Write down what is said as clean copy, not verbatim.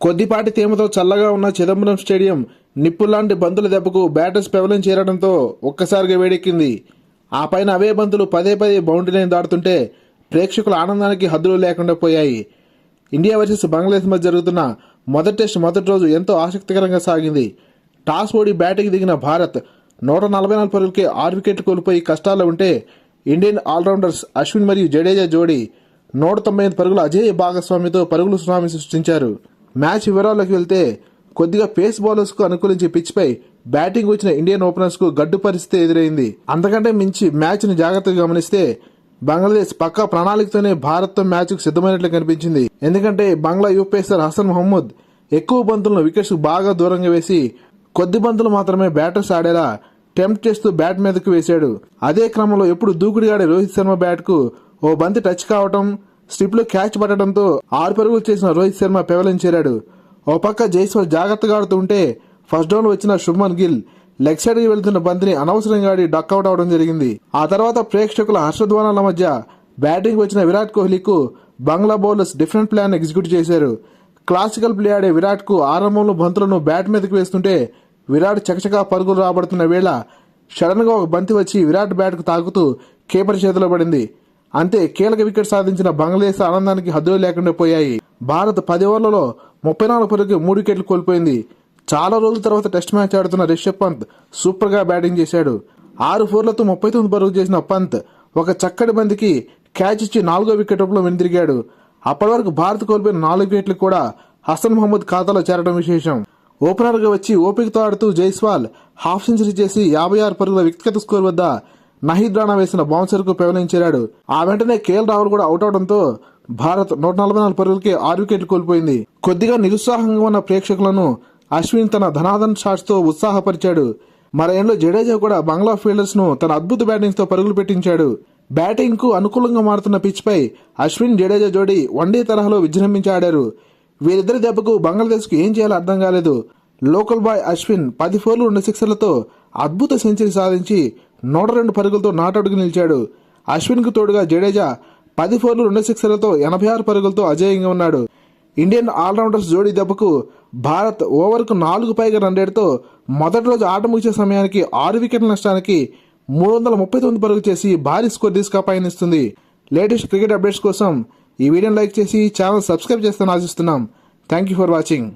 కొద్దిపాటి తేమతో చల్లగా ఉన్న చిదంబరం స్టేడియం నిప్పుల్లాంటి బంతుల దెబ్బకు బ్యాటర్స్ పెవలం చేరడంతో ఒక్కసారిగా వేడెక్కింది. ఆ పైన అవే బంతులు పదే పదే బౌండరీ లైన్ దాటుతుంటే ప్రేక్షకుల ఆనందానికి హద్దులు లేకుండా పోయాయి. ఇండియా వర్సెస్ బంగ్లాదేశ్ మధ్య జరుగుతున్న మొదటి టెస్ట్ మొదటి రోజు ఎంతో ఆసక్తికరంగా సాగింది. టాస్ ఓడి బ్యాటింగ్ దిగిన భారత్ 144 పరుగులకే 6 వికెట్లు కోల్పోయి కష్టాల్లో ఉంటే ఇండియన్ ఆల్రౌండర్స్ అశ్విన్ మరియు జడేజా జోడీ 195 పరుగుల అజేయ భాగస్వామితో పరుగుల సునామీ సృష్టించారు. మ్యాచ్ వివరాల్లోకి వెళ్తే కొద్దిగా పేస్ బౌలర్స్ కు అనుకూలించే పిచ్ పై బ్యాటింగ్ వచ్చిన ఇండియన్ ఓపెనర్స్ కు గడ్డు పరిస్థితి ఎదురైంది. అంతకంటే మించి మ్యాచ్ ను జాగ్రత్తగా గమనిస్తే బంగ్లాదేశ్ పక్కా ప్రణాళికతోనే భారత్ తో మ్యాచ్ కు సిద్ధమైనట్లు కనిపించింది. ఎందుకంటే బంగ్లా యువ పేసర్ హసన్ మహమ్మద్ ఎక్కువ బంతులను వికెట్స్ కు బాగా దూరంగా వేసి కొద్ది బంతులు మాత్రమే బ్యాటర్స్ ఆడేలా టెంప్ట్ చేస్తూ బ్యాట్ మీదకు వేశాడు. అదే క్రమంలో ఎప్పుడు దూకుడుగాడే రోహిత్ శర్మ బ్యాట్ కు ఓ బంతి టచ్ కావటం, స్లిప్ లో క్యాచ్ పట్టడంతో 6 పరుగులు చేసిన రోహిత్ శర్మ పెవలం చేరాడు. ఓ పక్క జైస్వాల్ జాగ్రత్తగా ఆడుతుంటే ఫస్ట్ డౌన్ వచ్చిన శుభ్మన్ గిల్ లెగ్ సైడ్ కి వెళ్తున్న బంతిని అనవసరంగా ఆడి డక్అవుట్ అవడం జరిగింది. ఆ తర్వాత ప్రేక్షకుల హర్షధ్వానాల మధ్య బ్యాటింగ్ వచ్చిన విరాట్ కోహ్లీకు బంగ్లా బౌలర్స్ డిఫరెంట్ ప్లాన్ ఎగ్జిక్యూట్ చేశారు. క్లాసికల్ ప్లే ఆడే విరాట్ కు ఆరంభంలో బంతులను బ్యాట్ మీదకి వేస్తుంటే విరాట్ చకచకా పరుగులు రాబడుతున్న వేళ సడన్ గా ఒక బంతి వచ్చి విరాట్ బ్యాట్ కు తాకుతూ కీపర్ చేతిలో పడింది. అంతే కీలక వికెట్ సాధించిన బంగ్లాదేశ్ ఆనందానికి హద్దులు లేకుండా పోయాయి. భారత్ 10 ఓవర్లలో 34 పరుగుకి 3 వికెట్లు కోల్పోయింది. చాలా రోజుల తర్వాత టెస్ట్ మ్యాచ్ ఆడుతున్న రిషబ్ పంత్ సూపర్ గా బ్యాటింగ్ చేశాడు. 6 ఫోర్లతో 39 పరుగులు చేసిన పంత్ ఒక చక్కటి బంతికి క్యాచ్ ఇచ్చి 4వ వికెట్ రూపంలో వెనుదిరిగాడు. అప్పటి వరకు భారత్ కోల్పోయిన 4 వికెట్లు కూడా హసన్ మహమ్మద్ ఖాతాలో చేరడం విశేషం. ఓపెనర్ గా వచ్చి ఓపికతో ఆడుతూ జైస్వాల్ హాఫ్ సెంచరీ చేసి 56 పరుగుల వ్యక్తిగత స్కోర్ వద్ద నహీద్ రాణా వేసిన బౌన్సర్ కు పెవలించాడు. ఆ వెంటనే కేఎల్ రాహుల్ కూడా అవుట్ అవడంతో భారత్ 144 పరుగులకే 6 వికెట్లు కోల్పోయింది. కొద్దిగా నిరుత్సాహంగా ఉన్న ప్రేక్షకులను అశ్విన్ తన ధనాధన్ షాట్స్ తో ఉత్సాహపరిచాడు. మరేంలో జడేజా కూడా బంగ్లా ఫీల్డర్స్ ను తన అద్భుత బ్యాటింగ్ తో పరుగులు పెట్టించాడు. బ్యాటింగ్ కు అనుకూలంగా మారుతున్న పిచ్ పై అశ్విన్ జడేజా జోడీ వన్డే తరహాలో విజృంభించి ఆడారు. వీరిద్దరి దెబ్బకు బంగ్లాదేశ్ కు ఏం చేయాలో అర్థం కాలేదు. లోకల్ బాయ్ అశ్విన్ 10 ఫోర్లు 2 సిక్సర్లతో అద్భుత సెంచరీ సాధించి 102 పరుగులతో నాటౌట్ కు నిలిచాడు. అశ్విన్ కు తోడుగా జడేజా 10 ఫోర్లు 2 సిక్సర్లతో 86 పరుగులతో అజేయంగా ఉన్నాడు. ఇండియన్ ఆల్రౌండర్స్ జోడీ దెబ్బకు భారత్ ఓవర్కు 4 పైగా రన్ రేటుతో మొదటి రోజు ఆట ముగిసే సమయానికి 6 వికెట్ల నష్టానికి 339 పరుగులు చేసి భారీ స్కోర్ దిశగా పయనిస్తుంది. లేటెస్ట్ క్రికెట్ అప్డేట్స్ కోసం ఈ వీడియోని లైక్ చేసి ఛానల్ సబ్స్క్రైబ్ చేస్తానని ఆశిస్తున్నాం. Thank you for watching.